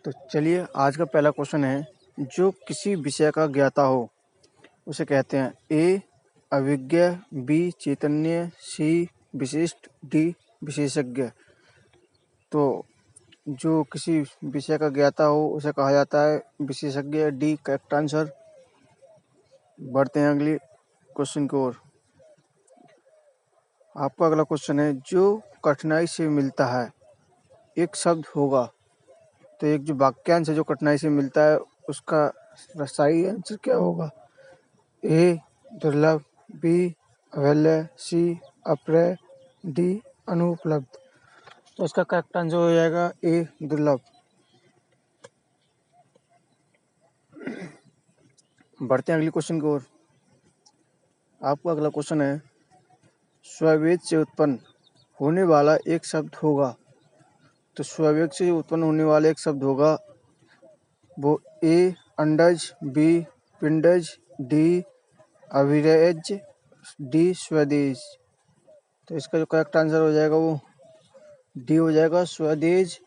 तो चलिए आज का पहला क्वेश्चन है, जो किसी विषय का ज्ञाता हो उसे कहते हैं ए अभिज्ञ, बी चैतन्य, सी विशिष्ट, डी विशेषज्ञ। तो जो किसी विषय का ज्ञाता हो उसे कहा जाता है विशेषज्ञ, डी करेक्ट आंसर। बढ़ते हैं अगली क्वेश्चन की ओर। आपका अगला क्वेश्चन है, जो कठिनाई से मिलता है एक शब्द होगा। तो एक जो वाक्यांश है जो कठिनाई से मिलता है उसका सही आंसर क्या होगा? ए दुर्लभ, बी अवैल्य, सी अप्रिय, डी अनुपलब्ध। तो इसका करेक्ट आंसर हो जाएगा ए दुर्लभ। बढ़ते हैं अगली क्वेश्चन की ओर। आपका अगला क्वेश्चन है, स्ववेद से उत्पन्न होने वाला एक शब्द होगा। तो स्ववेग से उत्पन्न होने वाला एक शब्द होगा वो ए अंडज, बी पिंडज, डी अभिरज, डी स्वदेश। तो इसका जो करेक्ट आंसर हो जाएगा वो डी हो जाएगा, स्वदेश।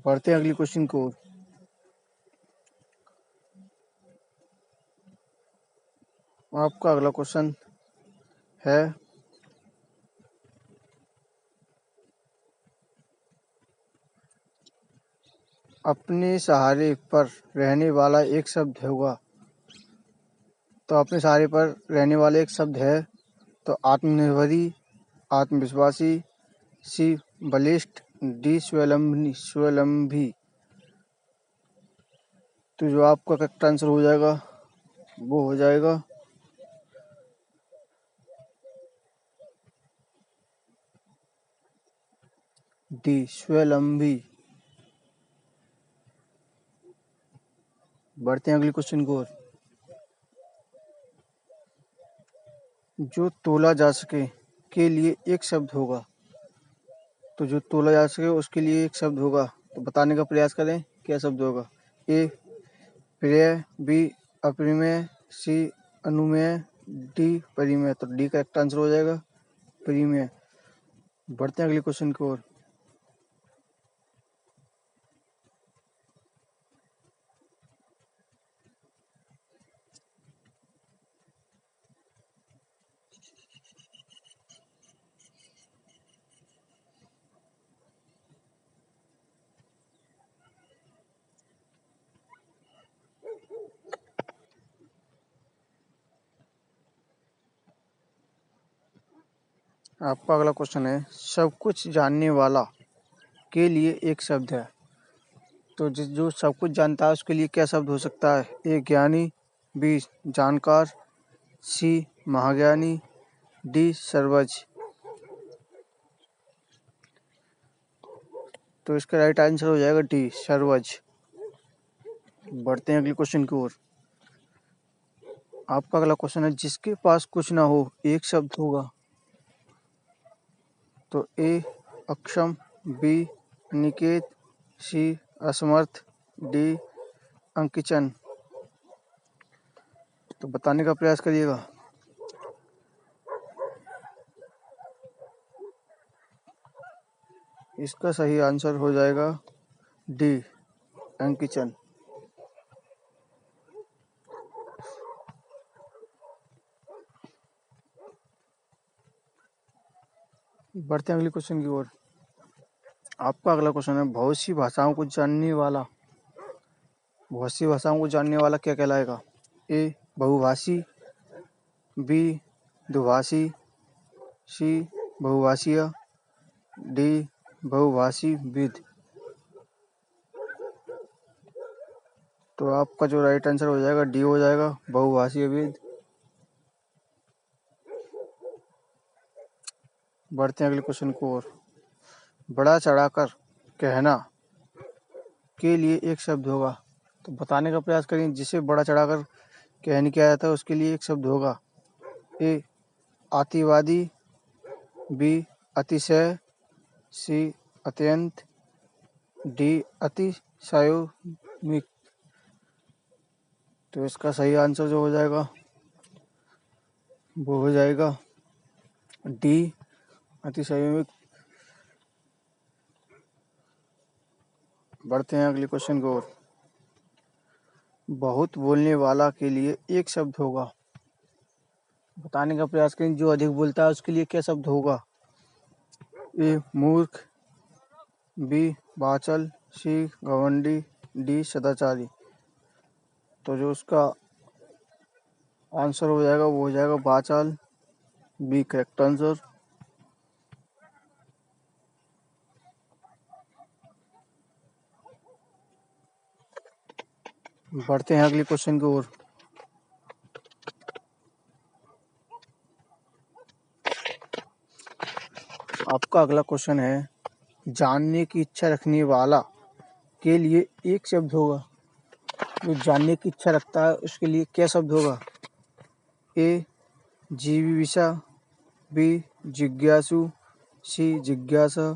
बढ़ते हैं अगली क्वेश्चन की ओर। आपका अगला क्वेश्चन है, अपने सहारे पर रहने वाला एक शब्द होगा। तो अपने सहारे पर रहने वाला एक शब्द है तो आत्मनिर्भरी, आत्मविश्वासी, सी बलिष्ठ, डी स्वावलंबी। तो जो आपका करेक्ट आंसर हो जाएगा वो हो जाएगा डी स्वावलंबी। बढ़ते हैं अगली क्वेश्चन की ओर। जो तोला जा सके के लिए एक शब्द होगा। तो जो तोला जा सके उसके लिए एक शब्द होगा। तो बताने का प्रयास करें क्या शब्द होगा। ए प्रिय, बी अप्रिमेय, सी अनुमेय, डी परिमेय। तो डी करेक्ट आंसर हो जाएगा परिमेय। बढ़ते हैं अगले क्वेश्चन की ओर। आपका अगला क्वेश्चन है, सब कुछ जानने वाला के लिए एक शब्द है। तो जो सब कुछ जानता है उसके लिए क्या शब्द हो सकता है? ए ज्ञानी, बी जानकार, सी महाज्ञानी, डी सर्वज्ञ। तो इसका राइट आंसर हो जाएगा डी सर्वज्ञ। बढ़ते हैं अगले क्वेश्चन की ओर। आपका अगला क्वेश्चन है, जिसके पास कुछ ना हो एक शब्द होगा। तो ए अक्षम, बी अनिकेत, सी असमर्थ, डी अंकिचन। तो बताने का प्रयास करिएगा। इसका सही आंसर हो जाएगा डी अंकिचन। बढ़ते हैं अगले क्वेश्चन की ओर। आपका अगला क्वेश्चन है, बहुत सी भाषाओं को जानने वाला क्या कहलाएगा? ए बहुभाषी, बी दुभाषी, सी बहुभाषीय, डी बहुभाषी विद। तो आपका जो राइट आंसर हो जाएगा डी हो जाएगा, बहुभाषीय विद। बढ़ते हैं अगले क्वेश्चन की ओर। बड़ा चढ़ाकर कहना के लिए एक शब्द होगा। तो बताने का प्रयास करें जिसे बड़ा चढ़ाकर कहने किया जाता है उसके लिए एक शब्द होगा। ए अतिवादी, बी अतिशय, सी अत्यंत, डी अतिशयोक्ति। तो इसका सही आंसर जो हो जाएगा वो हो जाएगा डी अतिशयोक्ति। बढ़ते हैं अगले क्वेश्चन की ओर। बहुत बोलने वाला के लिए एक शब्द होगा। बताने का प्रयास करें जो अधिक बोलता है उसके लिए क्या शब्द होगा। ए मूर्ख, बी बाचल, सी घमंडी, डी सदाचारी। तो जो उसका आंसर हो जाएगा वो हो जाएगा बाचाल, बी करेक्ट आंसर। बढ़ते हैं अगले क्वेश्चन की ओर। आपका अगला क्वेश्चन है जानने की इच्छा रखने वाला के लिए एक शब्द होगा। जो जानने की इच्छा रखता है उसके लिए क्या शब्द होगा। ए जिज्ञासा, बी जिज्ञासु, सी जिज्ञासा,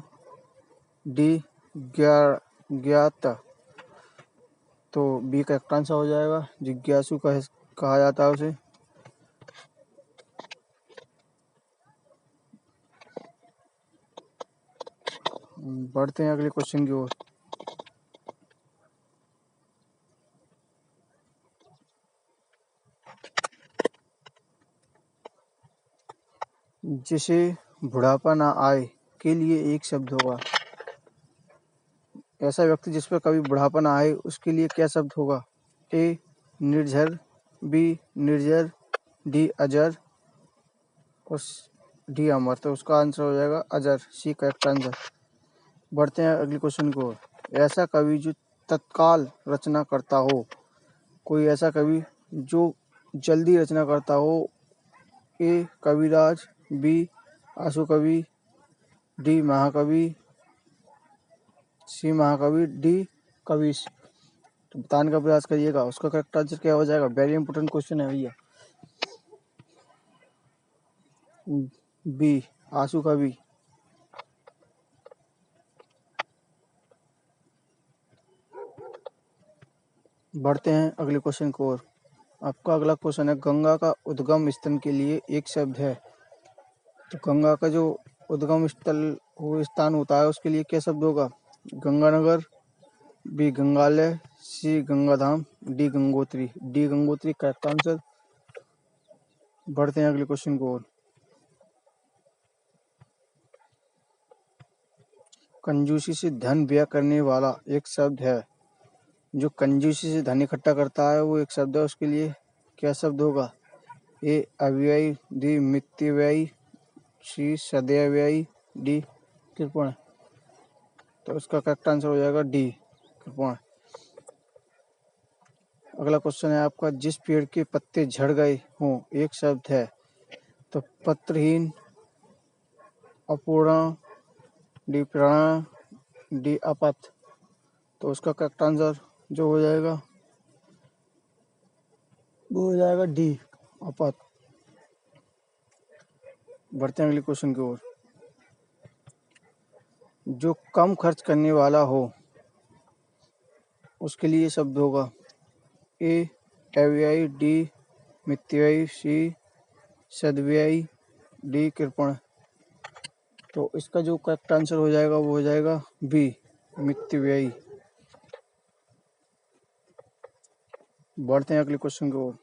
डी ज्ञात। तो बी का करेक्ट आंसर हो जाएगा जिज्ञासु कहा जाता है उसे। बढ़ते हैं अगले क्वेश्चन की ओर। जिसे बुढ़ापा ना आए के लिए एक शब्द होगा। ऐसा व्यक्ति जिस पर कभी बुढ़ापा ना आए उसके लिए क्या शब्द होगा। ए निर्झर, बी निर्जर, डी अजर और डी अमर। तो उसका आंसर हो जाएगा अजर, सी करेक्ट आंसर। बढ़ते हैं अगले क्वेश्चन की ओर। ऐसा कवि जो तत्काल रचना करता हो। कोई ऐसा कवि जो जल्दी रचना करता हो। ए कविराज, बी आशु कवि, डी महाकवि, सी महाकवि, डी कविश। तो बताने का प्रयास करिएगा उसका करेक्ट आंसर क्या हो जाएगा। वेरी इंपॉर्टेंट क्वेश्चन है भैया। बी आशु कवि। बढ़ते हैं अगले क्वेश्चन की ओर। आपका अगला क्वेश्चन है गंगा का उद्गम स्थल के लिए एक शब्द है। तो गंगा का जो उद्गम स्थल वो स्थान होता है उसके लिए क्या शब्द होगा। Ganganagar, B Gangalaya, C Gangadham, D Gangotri. D Gangotri correct answer. बढ़ते हैं अगले क्वेश्चन की ओर। कंजूसी से धन व्यय करने वाला एक शब्द है। जो कंजूसी से धन इकट्ठा करता है वो एक शब्द है, उसके लिए क्या शब्द होगा। ए अव्ययी, डी मितव्ययी, सी सदैव्ययी, डी कृपण। तो उसका करेक्ट आंसर हो जाएगा डी कृपण। अगला क्वेश्चन है आपका जिस पेड़ के पत्ते झड़ गए हों एक शब्द है। तो पत्रहीन, अपूर्ण, डी प्रण, डी अपथ। तो उसका करेक्ट आंसर जो हो जाएगा वो हो जाएगा डी अपथ। बढ़ते हैं अगले क्वेश्चन की ओर। जो कम खर्च करने वाला हो उसके लिए शब्द होगा। ए अव्ययी, डी मितव्ययी, सी सद्व्ययी, डी कृपण। तो इसका जो करेक्ट आंसर हो जाएगा वो हो जाएगा बी मितव्ययी। बढ़ते हैं अगले क्वेश्चन की ओर।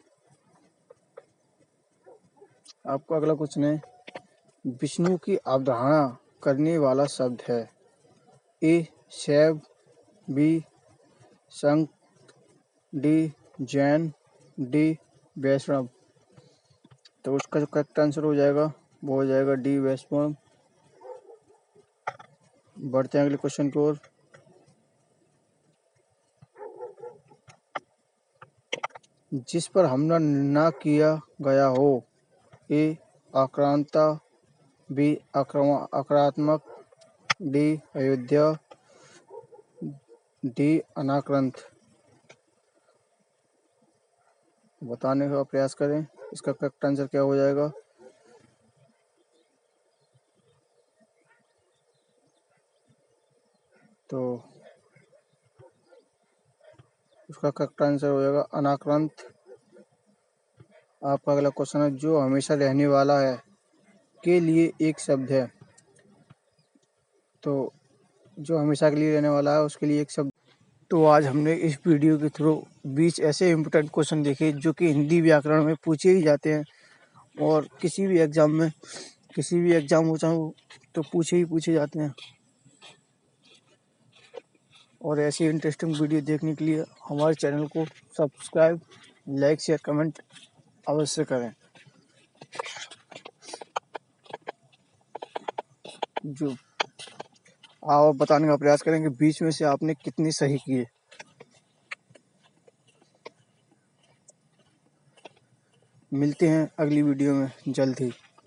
आपका अगला क्वेश्चन है विष्णु की अवधारणा करने वाला शब्द है। ए शैव, बी संत, डी जैन, डी वैष्णव। तो उसका जो करेक्ट आंसर हो जाएगा वो हो जाएगा डी वैष्णव। बढ़ते हैं अगले क्वेश्चन की ओर। जिस पर हमला न किया गया हो। ए आक्रांता, बी आक्रामक, डी अयोध्या, डी अनाक्रांत। बताने का प्रयास करें इसका करेक्ट आंसर क्या हो जाएगा। तो उसका करेक्ट आंसर हो जाएगा अनाक्रांत। आपका अगला क्वेश्चन है जो हमेशा रहने वाला है के लिए एक शब्द है। तो जो हमेशा के लिए रहने वाला है उसके लिए एक शब्द तो आज हमने इस वीडियो के थ्रू 20 ऐसे इम्पोर्टेंट क्वेश्चन देखे जो कि हिंदी व्याकरण में पूछे ही जाते हैं और किसी भी एग्ज़ाम हो चाहे तो पूछे जाते हैं। और ऐसी इंटरेस्टिंग वीडियो देखने के लिए हमारे चैनल को सब्सक्राइब, लाइक, शेयर, कमेंट अवश्य करें। जो आप बताने का प्रयास करेंगे 20 में से आपने कितनी सही किए। मिलते हैं अगली वीडियो में जल्द ही।